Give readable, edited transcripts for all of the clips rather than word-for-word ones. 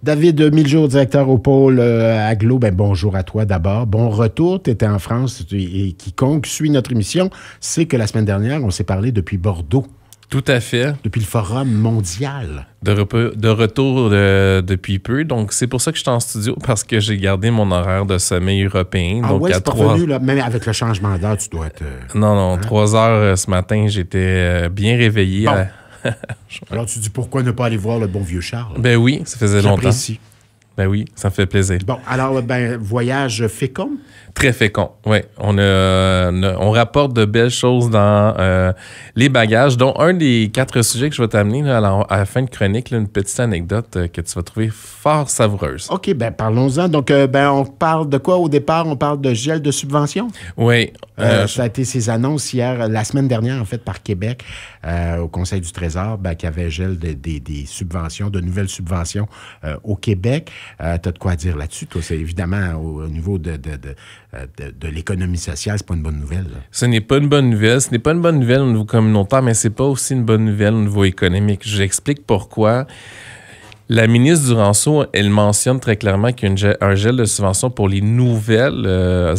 David Miljour, directeur au pôle Aglo, ben bonjour à toi d'abord. Bon retour, tu étais en France et quiconque suit notre émission sait que la semaine dernière, on s'est parlé depuis Bordeaux. Tout à fait. Depuis le Forum mondial. De retour depuis peu. Donc, c'est pour ça que je suis en studio, parce que j'ai gardé mon horaire de sommeil européen. Ah donc ouais, à c'est pas 3... revenu, là. Même avec le changement d'heure, tu dois être... Non, 3 heures ce matin, j'étais bien réveillé. Bon. Alors, tu dis pourquoi ne pas aller voir le bon vieux Charles? Ben oui, ça faisait longtemps. J'apprécie. Ben oui, ça me fait plaisir. Bon, alors, voyage fécond? Très fécond, oui. On rapporte de belles choses dans les bagages, dont un des 4 sujets que je vais t'amener là, à la fin de chronique, là, une petite anecdote que tu vas trouver fort savoureuse. OK, parlons-en. Donc, on parle de quoi au départ? On parle de gel de subvention? Oui. Ça a été ces annonces hier, la semaine dernière, en fait, par Québec, au Conseil du Trésor, qu'il y avait gel des subventions, de nouvelles subventions au Québec. Tu as de quoi dire là-dessus, toi? C'est évidemment au niveau de l'économie sociale, c'est pas une bonne nouvelle. Là. Ce n'est pas une bonne nouvelle. Ce n'est pas une bonne nouvelle au niveau communautaire, mais c'est pas aussi une bonne nouvelle au niveau économique. J'explique pourquoi. La ministre Duranceau, elle mentionne très clairement qu'il y a un gel de subvention pour les nouvelles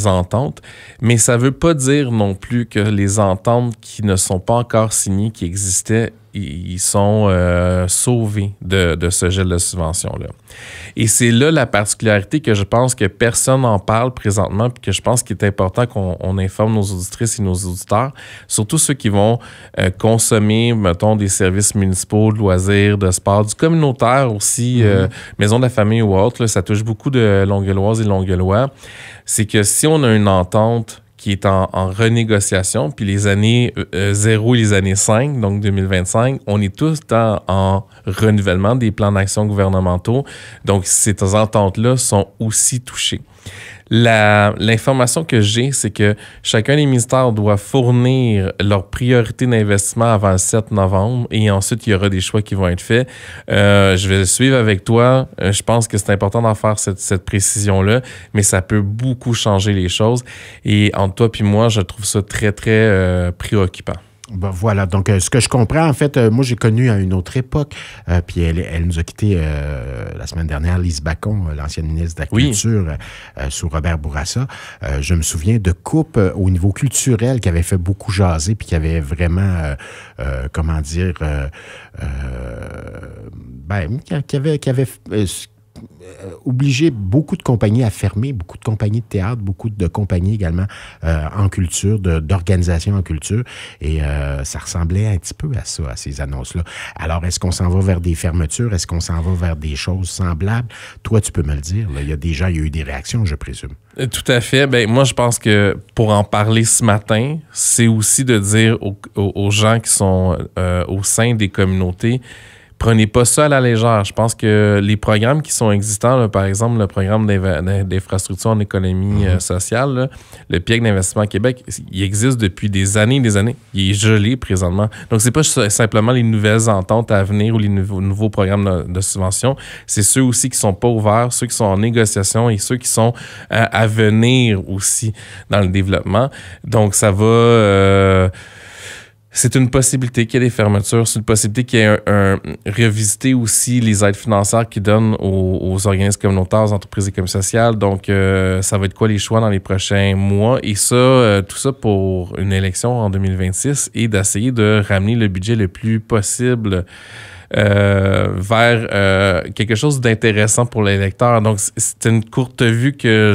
ententes, mais ça ne veut pas dire non plus que les ententes qui ne sont pas encore signées, qui existaient, ils sont sauvés de ce gel de subvention-là. Et c'est là la particularité que je pense que personne n'en parle présentement, puis que je pense qu'il est important qu'on informe nos auditrices et nos auditeurs, surtout ceux qui vont consommer, mettons, des services municipaux, de loisirs, de sport, du communautaire aussi, maison de la famille ou autre, là, ça touche beaucoup de Longueuilloises et Longueuillois. C'est que si on a une entente qui est en renégociation, puis les années 0 et les années 5, donc 2025, on est tous en renouvellement des plans d'action gouvernementaux. Donc, ces ententes-là sont aussi touchées. L'information que j'ai, c'est que chacun des ministères doit fournir leurs priorités d'investissement avant le 7 novembre et ensuite, il y aura des choix qui vont être faits. Je vais suivre avec toi. Je pense que c'est important d'en faire cette précision-là, mais ça peut beaucoup changer les choses. Et entre toi et moi, je trouve ça très, très préoccupant. Voilà, donc ce que je comprends, en fait, moi j'ai connu à une autre époque, puis elle nous a quittés la semaine dernière, Lise Bacon, l'ancienne ministre de la Culture, sous Robert Bourassa. Je me souviens de coupes au niveau culturel qui avaient fait beaucoup jaser, puis qui avaient vraiment, qui avait obligé beaucoup de compagnies à fermer, beaucoup de compagnies de théâtre, beaucoup de compagnies également en culture, d'organisation en culture. Et ça ressemblait un petit peu à ça, à ces annonces-là. Alors, est-ce qu'on s'en va vers des fermetures? Est-ce qu'on s'en va vers des choses semblables? Toi, tu peux me le dire. Là. Il y a eu des réactions, je présume. Tout à fait. Moi, je pense que pour en parler ce matin, c'est aussi de dire aux gens qui sont au sein des communautés, prenez pas ça à la légère. Je pense que les programmes qui sont existants, là, par exemple, le programme d'infrastructure en économie sociale, là, le PIEC d'investissement Québec, il existe depuis des années et des années. Il est gelé présentement. Donc, c'est pas simplement les nouvelles ententes à venir ou les nouveaux programmes de subvention. C'est ceux aussi qui sont pas ouverts, ceux qui sont en négociation et ceux qui sont à venir aussi dans le développement. Donc, ça va... C'est une possibilité qu'il y ait des fermetures, c'est une possibilité qu'il y ait revisiter aussi les aides financières qu'ils donnent aux organismes communautaires, aux entreprises et communes sociales. Donc, ça va être quoi les choix dans les prochains mois? Et ça, tout ça pour une élection en 2026 et d'essayer de ramener le budget le plus possible vers quelque chose d'intéressant pour l'électeur. Donc, c'est une courte vue que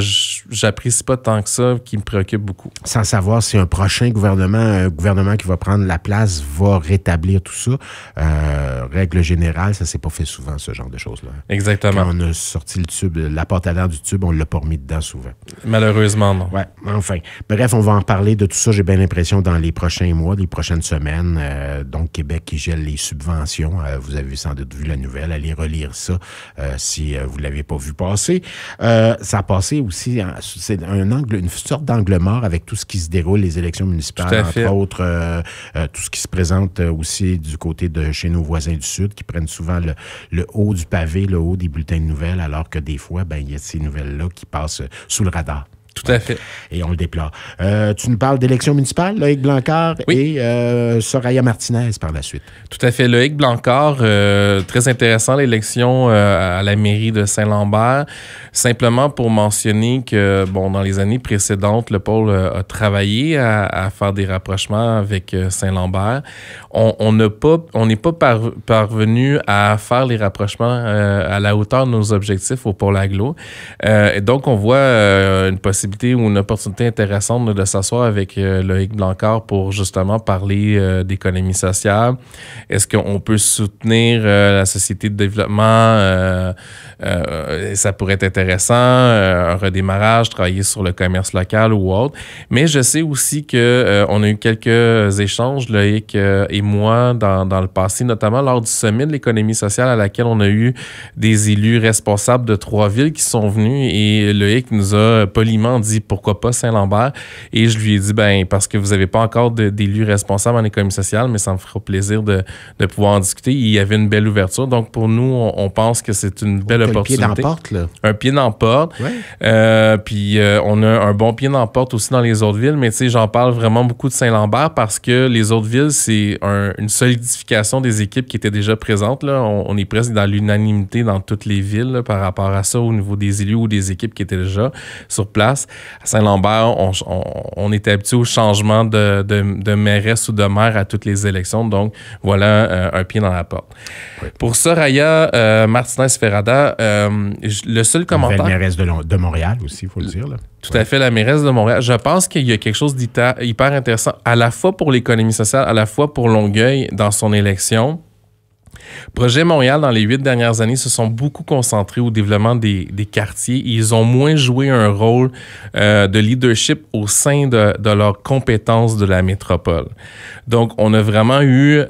j'apprécie pas tant que ça, qui me préoccupe beaucoup. Sans savoir si un prochain gouvernement, un gouvernement qui va prendre la place, va rétablir tout ça. Règle générale, ça s'est pas fait souvent, ce genre de choses-là. Exactement. Quand on a sorti le tube, la porte à l'air du tube, on l'a pas remis dedans souvent. Malheureusement, non. Ouais, enfin. Bref, on va en parler de tout ça, j'ai bien l'impression, dans les prochains mois, les prochaines semaines. Donc, Québec qui gèle les subventions. Vous avez sans doute vu la nouvelle. Allez relire ça si vous ne l'avez pas vu passer. Ça a passé aussi, c'est une sorte d'angle mort avec tout ce qui se déroule, les élections municipales, entre autres, tout ce qui se présente aussi du côté de chez nos voisins du Sud, qui prennent souvent le haut du pavé, le haut des bulletins de nouvelles, alors que des fois, il y a ces nouvelles-là qui passent sous le radar. Tout à fait. Et on le déplore. Tu nous parles d'élections municipales, Loïc Blanquart et Soraya Martinez par la suite. Tout à fait. Loïc Blanquart, très intéressant l'élection à la mairie de Saint-Lambert. Simplement pour mentionner que, dans les années précédentes, le pôle a travaillé à faire des rapprochements avec Saint-Lambert. On n'est pas parvenu à faire les rapprochements à la hauteur de nos objectifs au pôle agglo. Et donc, on voit une possibilité ou une opportunité intéressante de s'asseoir avec Loïc Blanquart pour justement parler d'économie sociale. Est-ce qu'on peut soutenir la société de développement? Ça pourrait être intéressant, un redémarrage, travailler sur le commerce local ou autre. Mais je sais aussi qu'on a eu quelques échanges, Loïc et moi, dans le passé, notamment lors du sommet de l'économie sociale à laquelle on a eu des élus responsables de 3 villes qui sont venus et Loïc nous a poliment dit pourquoi pas Saint-Lambert. Et je lui ai dit, parce que vous n'avez pas encore d'élus responsables en économie sociale, mais ça me fera plaisir de pouvoir en discuter. Il y avait une belle ouverture. Donc, pour nous, on pense que c'est une belle opportunité. Un pied dans la porte, là. Un pied dans la porte. Ouais. Puis, on a un bon pied dans la porte aussi dans les autres villes. Mais tu sais, j'en parle vraiment beaucoup de Saint-Lambert parce que les autres villes, c'est une solidification des équipes qui étaient déjà présentes. Là. On est presque dans l'unanimité dans toutes les villes là, par rapport à ça au niveau des élus ou des équipes qui étaient déjà sur place. À Saint-Lambert, on était habitué au changement de mairesse ou de maire à toutes les élections. Donc, voilà un pied dans la porte. Oui. Pour Soraya Martinez-Ferrada, le seul commentaire... La mairesse de Montréal aussi, il faut le dire. Là. Tout à fait, la mairesse de Montréal. Je pense qu'il y a quelque chose d'hyper intéressant, à la fois pour l'économie sociale, à la fois pour Longueuil dans son élection. Projet Montréal, dans les 8 dernières années, se sont beaucoup concentrés au développement des quartiers. Ils ont moins joué un rôle de leadership au sein de leurs compétences de la métropole. Donc, on a vraiment eu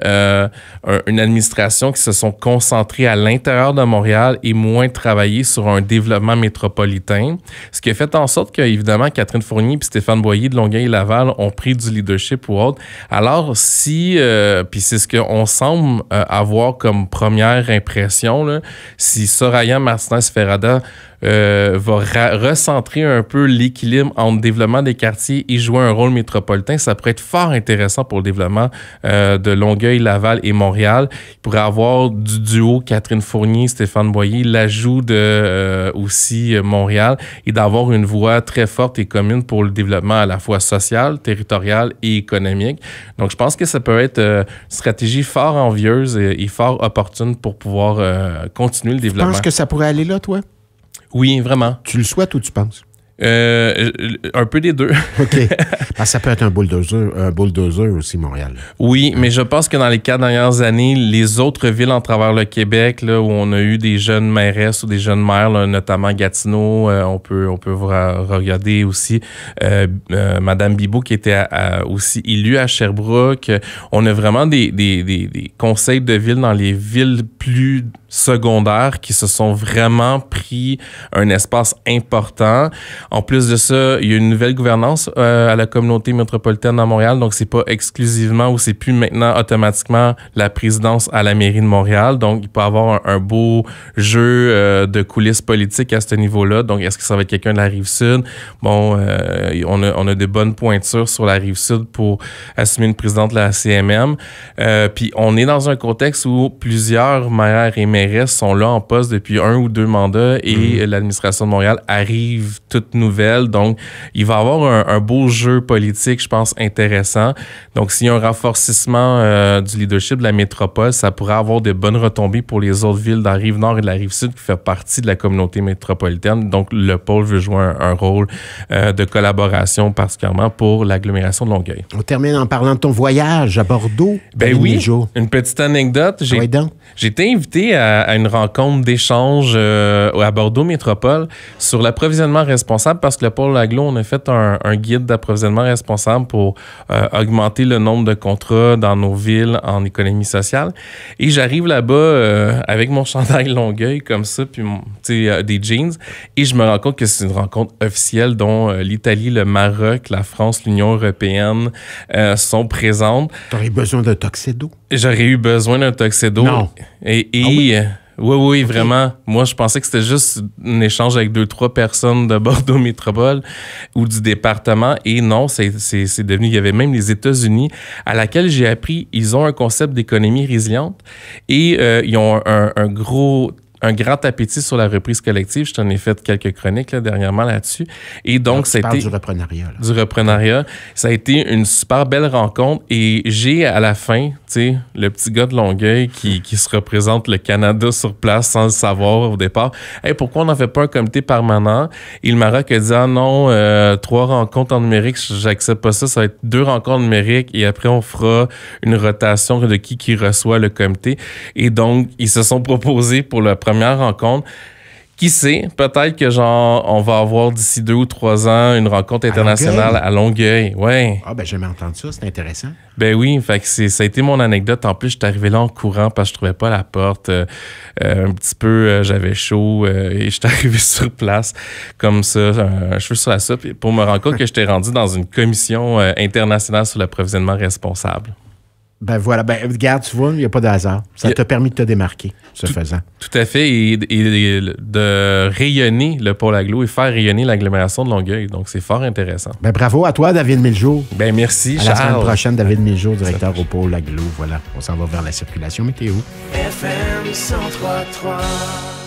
une administration qui se sont concentrés à l'intérieur de Montréal et moins travaillé sur un développement métropolitain. Ce qui a fait en sorte qu'évidemment, Catherine Fournier et Stéphane Boyer de Longueuil et Laval ont pris du leadership ou autre. Alors, puis c'est ce qu'on semble avoir comme première impression, là, si Soraya Martinez-Ferrada va recentrer un peu l'équilibre entre développement des quartiers et jouer un rôle métropolitain, ça pourrait être fort intéressant pour le développement de Longueuil, Laval et Montréal. Il pourrait avoir du duo Catherine Fournier, Stéphane Boyer, l'ajout de aussi Montréal et d'avoir une voix très forte et commune pour le développement à la fois social, territorial et économique. Donc, je pense que ça peut être une stratégie fort envieuse et fort opportune pour pouvoir continuer le développement. Tu penses que ça pourrait aller là, toi? Oui, vraiment. Tu le souhaites ou tu penses? Un peu des deux. OK. Ça peut être un bulldozer aussi, Montréal. Oui, mais je pense que dans les 4 dernières années, les autres villes en travers le Québec, là, où on a eu des jeunes mairesses ou des jeunes maires, là, notamment Gatineau, on peut regarder aussi Madame Bibeau qui était aussi élue à Sherbrooke. On a vraiment des conseils de ville dans les villes plus secondaires qui se sont vraiment pris un espace important. En plus de ça, il y a une nouvelle gouvernance à la communauté métropolitaine à Montréal, donc c'est pas exclusivement ou c'est plus maintenant automatiquement la présidence à la mairie de Montréal. Donc, il peut y avoir un beau jeu de coulisses politiques à ce niveau-là. Donc, est-ce que ça va être quelqu'un de la Rive-Sud? Bon, on a de bonnes pointures sur la Rive-Sud pour assumer une présidente de la CMM. Puis, on est dans un contexte où plusieurs maires et mairesses sont là en poste depuis 1 ou 2 mandats et l'administration de Montréal arrive toute nouvelle. Donc, il va y avoir un beau jeu politique, je pense, intéressant. Donc, s'il y a un renforcissement du leadership de la métropole, ça pourrait avoir de bonnes retombées pour les autres villes de la Rive-Nord et de la Rive-Sud qui fait partie de la communauté métropolitaine. Donc, le pôle veut jouer un rôle de collaboration, particulièrement pour l'agglomération de Longueuil. On termine en parlant de ton voyage à Bordeaux. Ben oui, une petite anecdote. J'ai été invité à une rencontre d'échange à Bordeaux Métropole sur l'approvisionnement responsable parce que le pôle Agglo, on a fait un guide d'approvisionnement responsable pour augmenter le nombre de contrats dans nos villes en économie sociale. Et j'arrive là-bas avec mon chandail Longueuil comme ça, puis des jeans, et je me rends compte que c'est une rencontre officielle dont l'Italie, le Maroc, la France, l'Union européenne sont présentes. Tu aurais besoin d'un tuxedo? J'aurais eu besoin d'un tuxedo. Non. Et Oui, vraiment. Moi, je pensais que c'était juste un échange avec 2-3 personnes de Bordeaux Métropole ou du département. Et non, c'est devenu... Il y avait même les États-Unis, à laquelle j'ai appris, ils ont un concept d'économie résiliente et ils ont un grand appétit sur la reprise collective. Je t'en ai fait quelques chroniques dernièrement là-dessus. Et donc, ça a été... du reprenariat. Là. Du reprenariat. Ça a été une super belle rencontre. Et j'ai, à la fin, tu sais, le petit gars de Longueuil qui se représente le Canada sur place sans le savoir au départ. Hey, pourquoi on n'en fait pas un comité permanent? Et le Maroc a dit, ah non, 3 rencontres en numérique, j'accepte pas ça. Ça va être 2 rencontres numériques et après, on fera une rotation de qui reçoit le comité. Et donc, ils se sont proposés pour la première rencontre. Qui sait, peut-être que on va avoir d'ici 2 ou 3 ans une rencontre internationale à Longueuil. Ouais. Ah, ben j'ai jamais entendu ça, c'est intéressant. Ben oui, fait que ça a été mon anecdote. En plus, je suis arrivé là en courant parce que je trouvais pas la porte. Un petit peu, j'avais chaud et je suis arrivé sur place comme ça, un cheveu sur la soupe, pour me rendre compte que j'étais rendu dans une commission internationale sur l'approvisionnement responsable. Ben voilà, regarde, tu vois, il n'y a pas de hasard. Ça t'a permis de te démarquer, ce faisant. Tout à fait, et de rayonner le pôle agglo et faire rayonner l'agglomération de Longueuil. Donc, c'est fort intéressant. Ben bravo à toi, David Miljour. Ben merci, Charles. À la semaine prochaine, David Miljour, directeur au pôle agglo. Voilà, on s'en va vers la circulation météo. FM 103.3